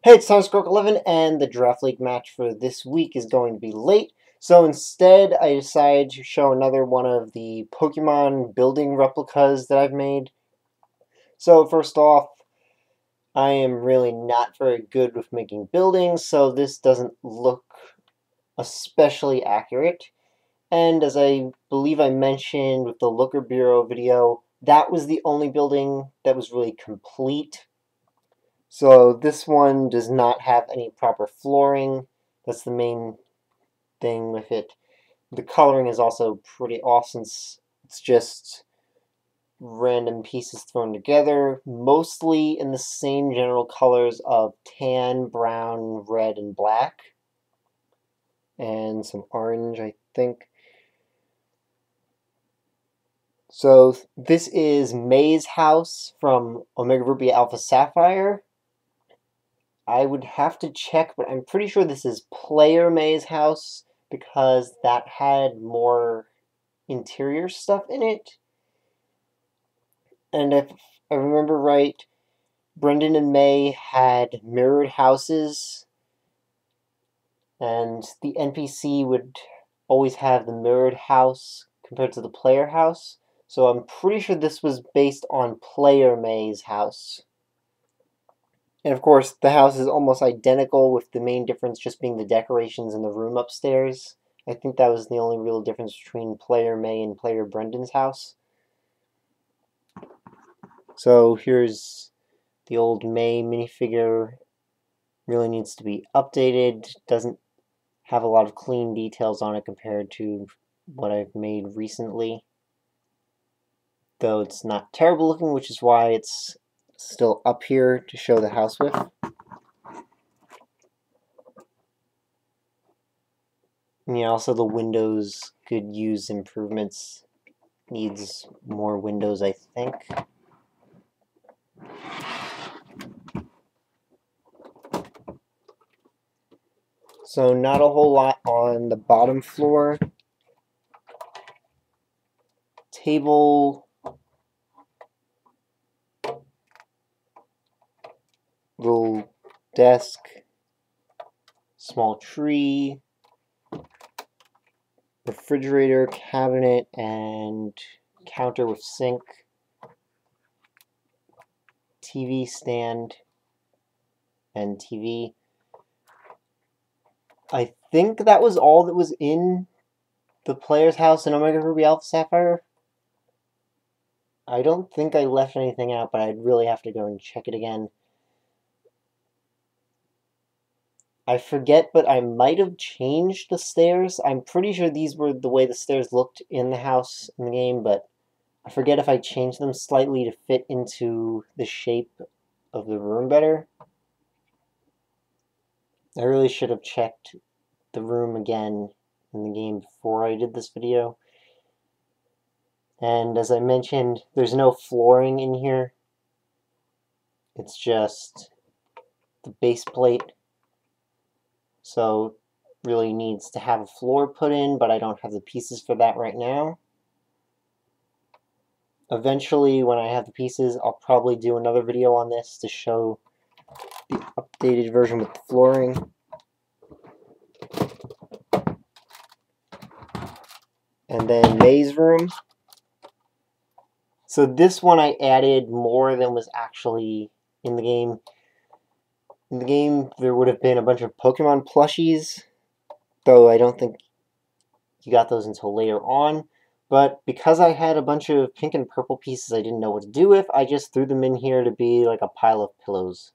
Hey, it's Sunstroke11, and the Draft League match for this week is going to be late. So instead, I decided to show another one of the Pokemon building replicas that I've made. So first off, I am really not very good with making buildings, so this doesn't look especially accurate. And as I believe I mentioned with the Looker Bureau video, that was the only building that was really complete. So this one does not have any proper flooring. That's the main thing with it. The coloring is also pretty off since it's just random pieces thrown together, mostly in the same general colors of tan, brown, red, and black, and some orange, I think. So this is May's house from Omega Ruby Alpha Sapphire. I would have to check, but I'm pretty sure this is Player May's house because that had more interior stuff in it. And if I remember right, Brendan and May had mirrored houses, and the NPC would always have the mirrored house compared to the player house. So I'm pretty sure this was based on Player May's house. And of course, the house is almost identical, with the main difference just being the decorations in the room upstairs. I think that was the only real difference between Player May and Player Brendan's house. So here's the old May minifigure. Really needs to be updated. Doesn't have a lot of clean details on it compared to what I've made recently. Though it's not terrible looking, which is why it's still up here to show the house with. And yeah, also the windows could use improvements. Needs more windows, I think. So not a whole lot on the bottom floor. Table, little desk, small tree, refrigerator, cabinet, and counter with sink, TV stand, and TV. I think that was all that was in the player's house in Omega Ruby Alpha Sapphire. I don't think I left anything out, but I'd really have to go and check it again. I forget, but I might have changed the stairs. I'm pretty sure these were the way the stairs looked in the house in the game, but I forget if I changed them slightly to fit into the shape of the room better. I really should have checked the room again in the game before I did this video. And as I mentioned, there's no flooring in here. It's just the base plate. So really needs to have a floor put in, but I don't have the pieces for that right now. Eventually, when I have the pieces, I'll probably do another video on this to show the updated version with the flooring. And then May's room. So this one I added more than was actually in the game. In the game, there would have been a bunch of Pokemon plushies, though I don't think you got those until later on. But because I had a bunch of pink and purple pieces I didn't know what to do with, I just threw them in here to be like a pile of pillows.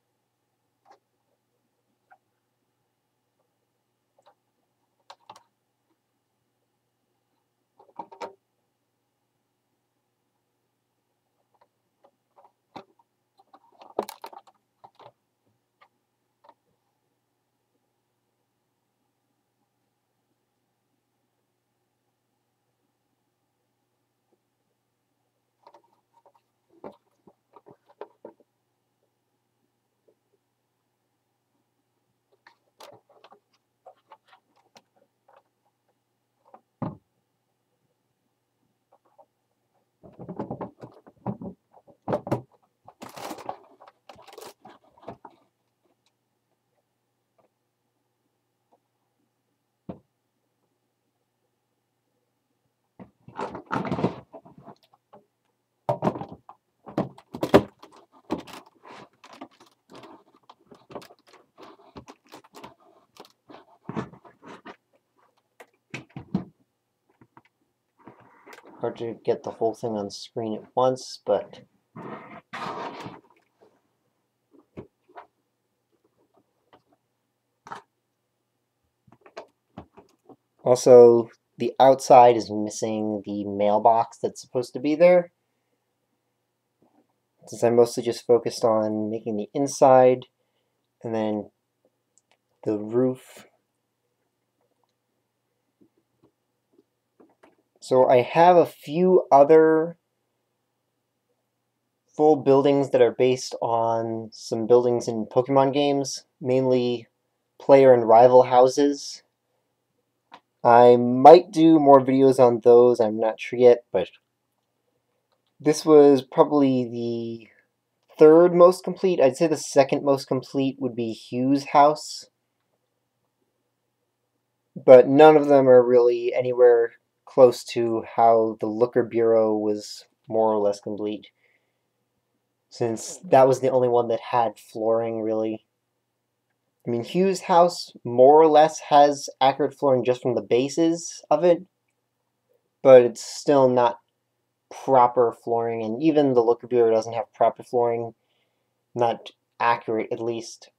hard to get the whole thing on screen at once, but also the outside is missing the mailbox that's supposed to be there. Since I mostly just focused on making the inside and then the roof. So I have a few other full buildings that are based on some buildings in Pokemon games, mainly player and rival houses. I might do more videos on those, I'm not sure yet, but this was probably the third most complete. I'd say the second most complete would be Hugh's house, but none of them are really anywhere close to how the Looker Bureau was more or less complete, since that was the only one that had flooring, really. I mean, Hugh's house more or less has accurate flooring just from the bases of it, but it's still not proper flooring, and even the Looker Bureau doesn't have proper flooring, not accurate at least.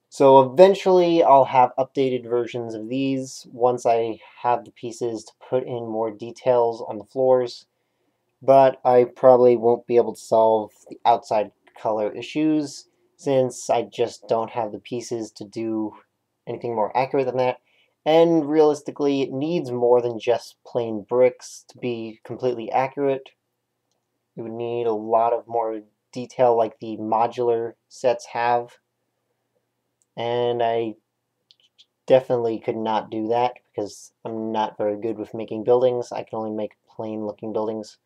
So eventually I'll have updated versions of these once I have the pieces to put in more details on the floors, but I probably won't be able to solve the outside color issues since I just don't have the pieces to do anything more accurate than that. And realistically, it needs more than just plain bricks to be completely accurate. You would need a lot of more detail like the modular sets have. And I definitely could not do that because I'm not very good with making buildings. I can only make plain looking buildings.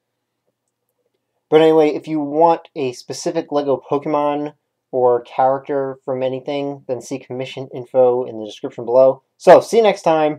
But anyway, if you want a specific LEGO Pokemon or character from anything, then see commission info in the description below. So, see you next time!